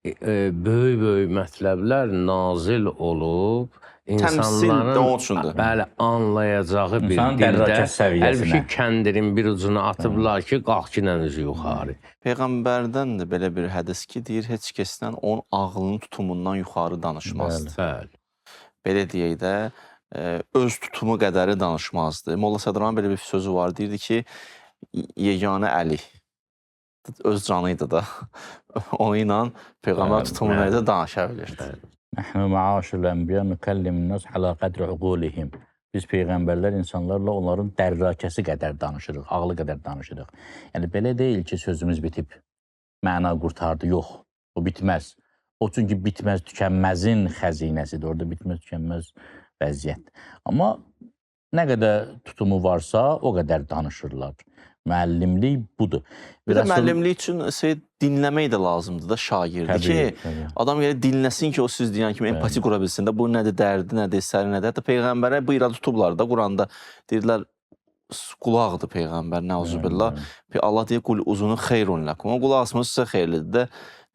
böyük mətləblər nazil olub, insanların anlayacağı bir dildə, əlbəki kəndirin bir ucuna atıblar ki, qalx ki, nənizi yuxarı. Peyğəmbərdən də belə bir hədis ki, deyir, heç kəsdən onun ağlının tutumundan yuxarı danışmazdı. Belə deyək də, öz tutumu qədəri danışmazdı. Molla Sədranın belə bir sözü var, deyirdi ki, yeganə əli. Öz canıydı da. O ilə Peyğəmbər tutumu nədə danışa bilirdi. Nəhnu məaşirul ənbiya nükəllimin nəs alə qədri uqulihim. Biz Peyğəmbərlər insanlarla onların dərrakəsi qədər danışırıq, ağlı qədər danışırıq. Yəni, belə deyil ki, sözümüz bitib, məna qurtardı, yox, o bitməz. O, çünki bitməz, tükənməzin xəzinəsidir, orada bitməz, tükənməz vəziyyət. Amma nə qədər tutumu varsa, o qədər danışırlar. Müəllimlik budur. Bir də müəllimlik üçün dinləmək də lazımdır da şagirdi ki, adam gəlir dinləsin ki, o siz deyən kimi empati qura bilsin də, bu nədir dərdi, nədir, səri nədir. Hətta Peyğəmbərə bu iradə tutublar da, Quranda deyirlər, qulaqdır Peyğəmbər, nəuzubillah. Allah deyir, qul uzunu xeyrun ləkum. O qulaq asması sizə xeyirlidir də.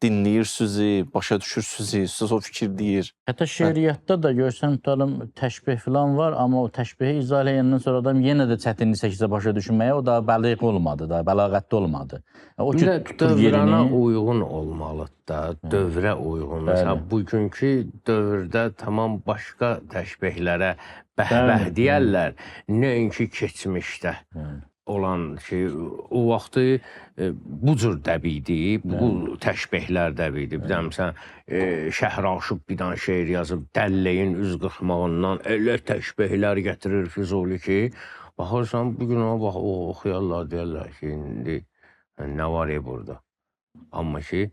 dinləyirsiniz, başa düşürsünüz, siz o fikir deyir. Hətta şeiriyyatda da görsən tutalım təşbih falan var, amma o təşbihi izah edəndən sonra adam yenə də çətinlik çəksə başa düşməyə, o da bəliğ olmadı da, bəlağətli olmadı. O Bir ki, də tutur dövrənə yerini. uyğun olmalıdır da, dövrə uyğun. Məsələn, bugünkü dövrdə tamam başqa təşbihlərə bəh-bəh deyərlər, nəinki keçmişdə olan şey, o vaxtı bu cür dəb idi, bu təşbihlər dəb idi. Bir də məsələn, Şəhraşıb bir dənə şeir yazıb, dəlləyin üz qırxmağından elə təşbihlər gətirir Füzuli ki, baxırsan, bugün ona bax, oxuyarlar, deyərlər ki, indi nə var burada? Amma ki,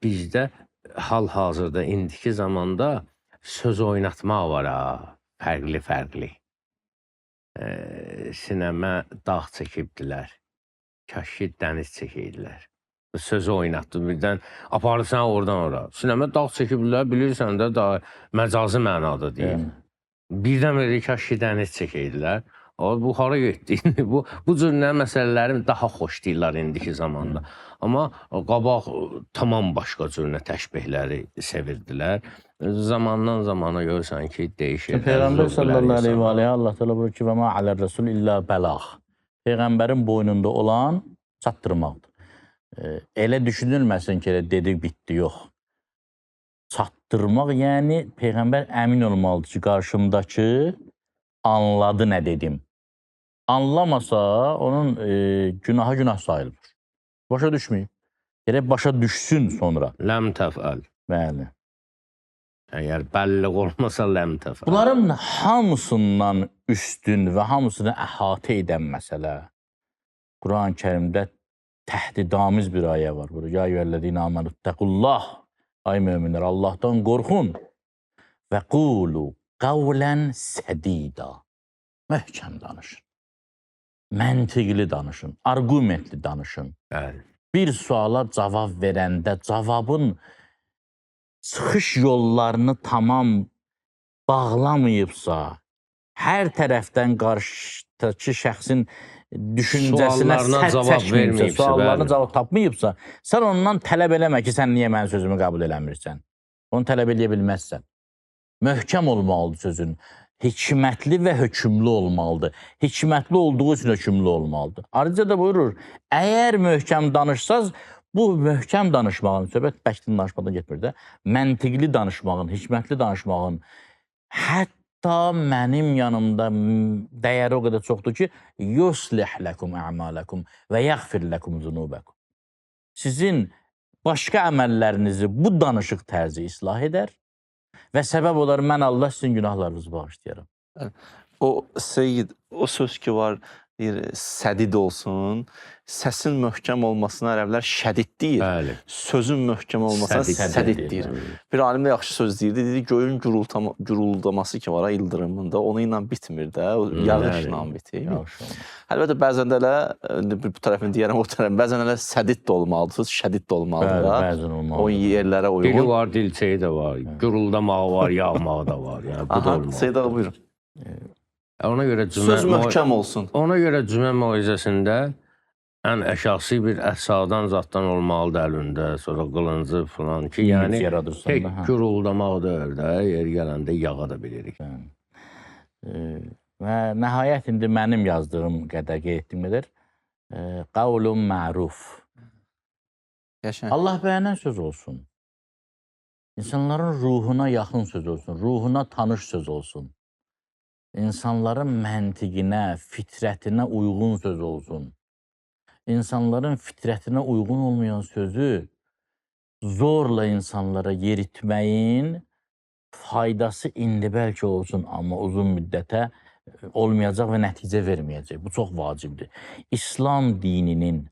bizdə hal-hazırda, indiki zamanda söz oynatmaq var ha, fərqli-fərqli. Sinəmə dağ çəkibdilər, kaş ki dəniz çəkəydilər. Sözü oynatdı, birdən aparırsan oradan ora. Sinəmə dağ çəkibdilər, bilirsən də daha məcazi mənada deyil. Birdən belə kaş ki dəniz çəkəydilər. Bu hara getdi? Bu cür məsələlərin daha xoş deyirlər indiki zamanda. Amma qabaq tamam başqa cür təşbihləri sevirdilər. Zamandan zamana görürsən ki, dəyişir. Peyğəmbər sallallahu aleyhi və aleyhi Allah təala buyurur ki, və mə alər rəsul illə bələğ. Peyğəmbərin boynunda olan çatdırmaqdır. Elə düşünülməsin ki, elə dedik, bitdi, yox. Çatdırmaq, yəni Peyğəmbər əmin olmalıdır ki, qarşımdakı anladı nə dedim. Anlamasa, onun günahı günah sayılır. Başa düşməyib. Gerək başa düşsün sonra. Ləm təfəl. Bəli. Əgər bəlliq olmasa ləm təfəl. Bunların hamısından üstün və hamısını əhatə edən məsələ Quran-ı Kərimdə təhdidamiz bir ayə var. Ya eyyuhəllezîne âmenû ittaqullah. Ay möminlər, Allahdan qorxun. Və qulu qavlən sədida. Möhkəm danışın. Məntiqli danışın. Argumentli danışın. Bəli. Bir suala cavab verəndə cavabın çıxış yollarını tamam bağlamayıbsa, hər tərəfdən qarşıdakı şəxsin düşüncəsinə sərt çəkməyibsə, suallarına cavab tapmayıbsa, sən ondan tələb eləmə ki, sən niyə mənim sözümü qəbul eləmirsən? Onu tələb eləyə bilməzsən. Möhkəm olmalıdır sözün. Hikmətli və hökümlü olmalıdır. Hikmətli olduğu üçün hökümlü olmalıdır. Ayrıca da buyurur, əgər möhkəm danışsaz, bu möhkəm danışmağın, söhbət bəktin danışmadan getmir də, məntiqli danışmağın, hikmətli danışmağın, hətta mənim yanımda dəyəri o qədər çoxdur ki, yuslih ləkum ə'maləkum və yəğfir ləkum zunubəkum. Sizin başqa əməllərinizi bu danışıq tərzi islah edər və səbəb olar, mən Allah sizin günahlarınızı bağışlayaram. O Seyyid, o söz ki var, deyir, sədid olsun, səsin möhkəm olmasına ərəblər şədid deyir. Bəli. Sözün möhkəm olmasına sədid deyir. Bir alim də yaxşı söz deyirdi, dedi, göyün guruldaması ki var, ildırımında, onu ilə bitmir də, o yağışla bitir. Əlbəttə, bəzən də elə, bu tərəfini deyərəm, o tərəfini, bəzən elə sədid də olmalıdır, şədid də olmalıdır. Bəzən olmalıdır. O yerlərə uyğun. Dili var, dilçəyi də var, guruldamağı var, yağmağı da var. Yəni, bu da olmalıdır. Seyyid ağa, buyurun. Ona görə söz möhkəm olsun. Ona görə cümə moizəsində ən əsası bir əsadan zatdan olmalıdır əlində, sonra qılıncı falan ki, yəni tek guruldamaq deyil də, yer gələndə yağa da bilirik. Və nəhayət indi mənim yazdığım qədər, qeyd etdiyim qədər, qavlun məruf. Allah bəyənən söz olsun. İnsanların ruhuna yaxın söz olsun, ruhuna tanış söz olsun. İnsanların məntiqinə, fitrətinə uyğun söz olsun. İnsanların fitrətinə uyğun olmayan sözü zorla insanlara yeritməyin faydası indi bəlkə olsun, amma uzun müddətə olmayacaq və nəticə verməyəcək. Bu çox vacibdir. İslam dininin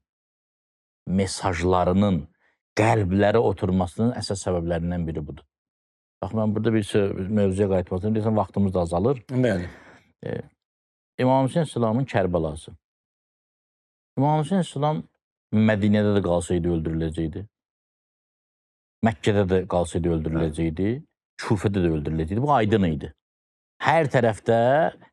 mesajlarının qəlblərə oturmasının əsas səbəblərindən biri budur. Bax, mən burada bir mövzuya qayıtmasın, deyəsən, vaxtımız da azalır. Bəli. İmam Hüseyin İslamın Kərbəlası. İmam Hüseyin İslam Mədinədə də qalsaydı öldürüləcəkdi. Məkkədə də qalsaydı öldürüləcəkdi. Küfədə də öldürüləcəkdi. Bu aydın idi. Hər tərəfdə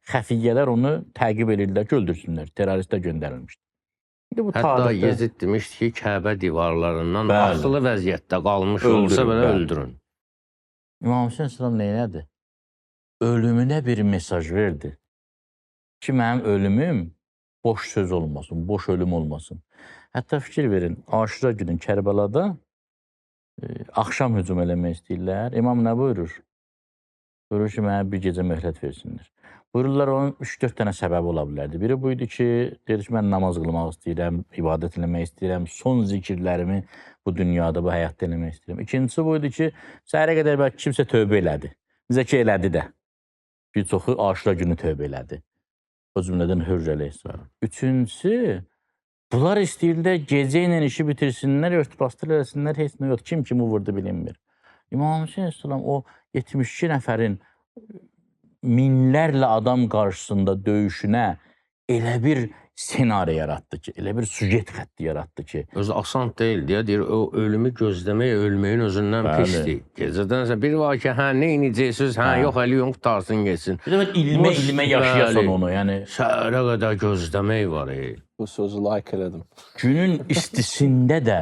xəfiyyələr onu təqib edirlər ki, öldürsünlər. Terroristlər göndərilmişdi. İndi bu Hətta tarixdə Yezid demişdi ki, Kəbə divarlarından Bəli. asılı vəziyyətdə qalmış Öldürün, olsa belə bəli. öldürün. İmam Hüseyin Əsələm neynədi? Ölümünə bir mesaj verdi ki, mənim ölümüm boş söz olmasın, boş ölüm olmasın. Hətta fikir verin, Aşura günü Kərbəlada axşam hücum eləmək istəyirlər. İmam nə buyurur? Buyurur ki, mənə bir gecə möhlət versinlər. Buyururlar, onun 3-4 dənə səbəbi ola bilərdi. Biri buydu ki, deyir ki, mən namaz qılmaq istəyirəm, ibadət eləmək istəyirəm, son zikirlərimi bu dünyada, bu həyatda eləmək istəyirəm. İkincisi buydu ki, səhərə qədər bəlkə kimsə tövbə elədi. Bizə ki, elədi də. Bir çoxu Aşura günü tövbə elədi. O cümlədən Hürr əleyhissalam. Üçüncüsü, bunlar istəyirlər gecə ilə işi bitirsinlər, örtbasdır eləsinlər, heç nə yox. Kim kimi vurdu bilinmir. İmam Hüseyin Əsələm o 72 nəfərin minlərlə adam qarşısında döyüşünə elə bir senari yaratdı ki, elə bir süjet xətti yaratdı ki. Özü asan deyil deyə deyir, o ölümü gözləmək ölməyin özündən Bəli. pisdir. Gecədənsə bir var ki, hə, nə inəcəksiniz, hə, yox, əli yox, qutarsın geçsin. Bir də ilmə yaşayasan onu, yəni. Səhərə qədər gözləmək var. Bu sözü like elədim. Günün istisində də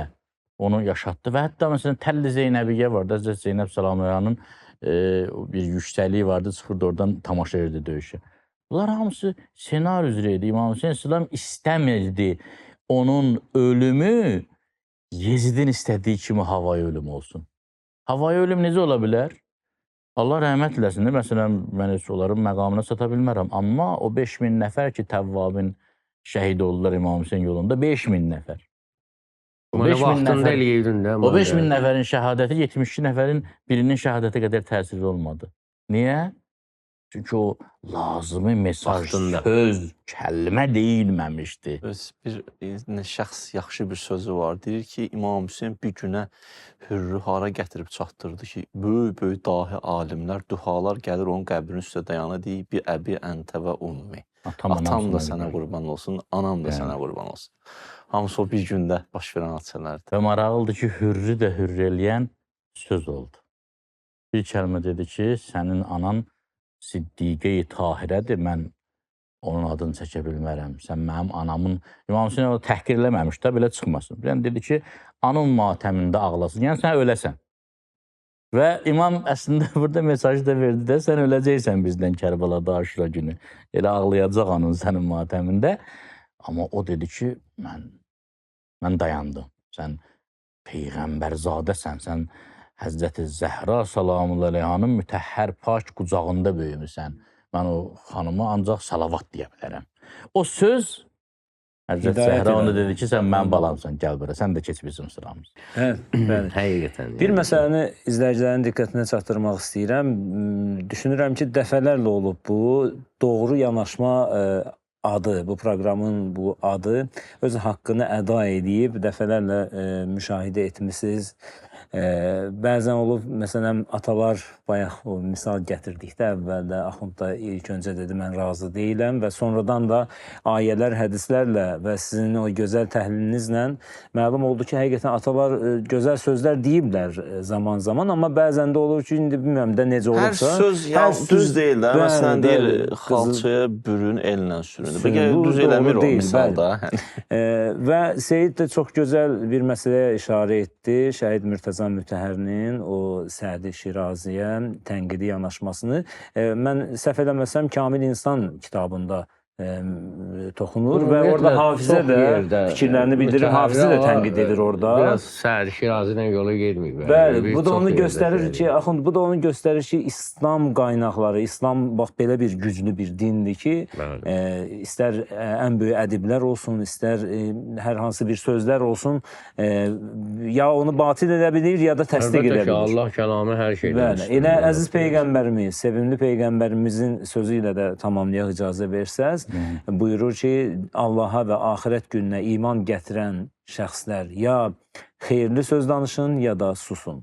onu yaşatdı və hətta məsələn Təlli Zeynəbiyyə vardı, Həzrət Zeynəb Salamyanın bir yüksəkliyi vardı, çıxırdı oradan tamaşa edirdi döyüşə. Bunlar hamısı senari üzrə idi. İmam Hüseyin Əsələm istəmirdi onun ölümü Yezidin istədiyi kimi havayı ölüm olsun. Havayı ölüm necə ola bilər? Allah rəhmət eləsin. Məsələn, mən heç onların məqamına çata bilmərəm. Amma o 5000 nəfər ki, Təvvabin şəhid oldular İmam Hüseyin yolunda, 5000 nəfər. O 5000 nəfər, o 5000 nəfərin şəhadəti 72 nəfərin birinin şəhadəti qədər təsirli olmadı. Niyə? Çünki o lazımi mesaj, söz, kəlmə deyilməmişdi. Bir şəxs yaxşı bir sözü var. Deyir ki, İmam Hüseyin bir günə Hürrü hara gətirib çatdırdı ki, böyük dahi alimlər, duhalar gəlir onun qəbrinin üstə dayanır, deyir, bir əbi əntə və ummi. Atam da sənə qurban olsun, anam da sənə qurban olsun. Hamısı o bir gündə baş verən hadisələrdir. Və maraqlıdır ki, Hürrü də hürr eləyən söz oldu. Bir kəlmə dedi ki, sənin anan Siddiqə-i Tahirədir, mən onun adını çəkə bilmərəm. Sən mənim anamın, İmam Hüseyin onu təhqir eləməmiş də, belə çıxmasın. Yəni, dedi ki, anın matəmində ağlasın, yəni sən öləsən. Və imam əslində burada mesajı da verdi də, sən öləcəksən bizdən Kərbəlada Aşura günü. Elə ağlayacaq anın sənin matəmində. Amma o dedi ki, mən dayandım. Sən Peyğəmbərzadəsən, sən Həzrəti Zəhra salamullah aleyhanın mütəhhər pak qucağında böyümüsən. Mən o xanıma ancaq salavat deyə bilərəm. O söz, Həzrət Zəhra onu dedi ki, sən mənim balamsan, gəl bura, sən də keç bizim sıramız. Həqiqətən. Bir məsələni izləyicilərin diqqətinə çatdırmaq istəyirəm. Düşünürəm ki, dəfələrlə olub bu doğru yanaşma adı, bu proqramın bu adı öz haqqını əda edib, dəfələrlə müşahidə etmişsiniz. Bəzən olub, məsələn, atalar bayaq o misal gətirdikdə əvvəldə Axund da ilk öncə dedi, mən razı deyiləm və sonradan da ayələr, hədislərlə və sizin o gözəl təhlilinizlə məlum oldu ki, həqiqətən atalar gözəl sözlər deyiblər zaman-zaman, amma bəzən də olur ki, indi bilmirəm də necə olursa. Hər söz düz deyil də, məsələn deyil, xalçaya bürün, ellə sürün. Düz eləmir o misalda. Və Seyid də çox gözəl bir məsələyə işarə etdi, Şəhid Mürtəza Mütəhhərinin o Sədi Şiraziyə tənqidi yanaşmasını. Mən səhv eləməsəm, Kamil İnsan kitabında toxunur və orada Hafizə də fikirlərini bildirir, Hafizə də tənqid edir orada. Biraz Sədi Şirazi ilə yola gedməyib. Bəli, bu da onu göstərir ki, Axund, bu da onu göstərir ki, İslam qaynaqları, İslam bax belə bir güclü bir dindir ki, istər ən böyük ədiblər olsun, istər hər hansı bir sözlər olsun, ya onu batil edə bilir, ya da təsdiq edə bilir. Allah kəlamı hər şeydən üstündür. Elə əziz Peyğəmbərimiz, sevimli Peyğəmbərimizin sözü ilə də tamamlayaq icazə versəz, buyurur ki, Allaha və axirət gününə iman gətirən şəxslər ya xeyirli söz danışın, ya da susun.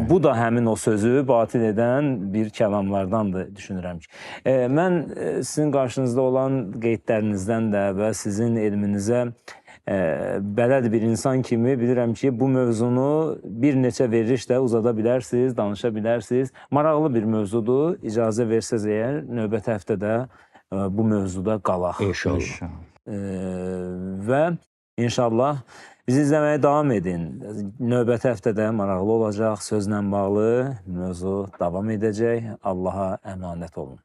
Bu da həmin o sözü batil edən bir kəlamlardandır, düşünürəm ki. Mən sizin qarşınızda olan qeydlərinizdən də və sizin elminizə bələd bir insan kimi bilirəm ki, bu mövzunu bir neçə verilişlə uzada bilərsiniz, danışa bilərsiniz. Maraqlı bir mövzudur. İcazə versəz əgər, növbəti həftədə bu mövzuda qalaq. İnşallah. Və İnşallah bizi izləməyə davam edin. Növbəti həftədə maraqlı olacaq, sözlə bağlı mövzu davam edəcək. Allaha əmanət olun.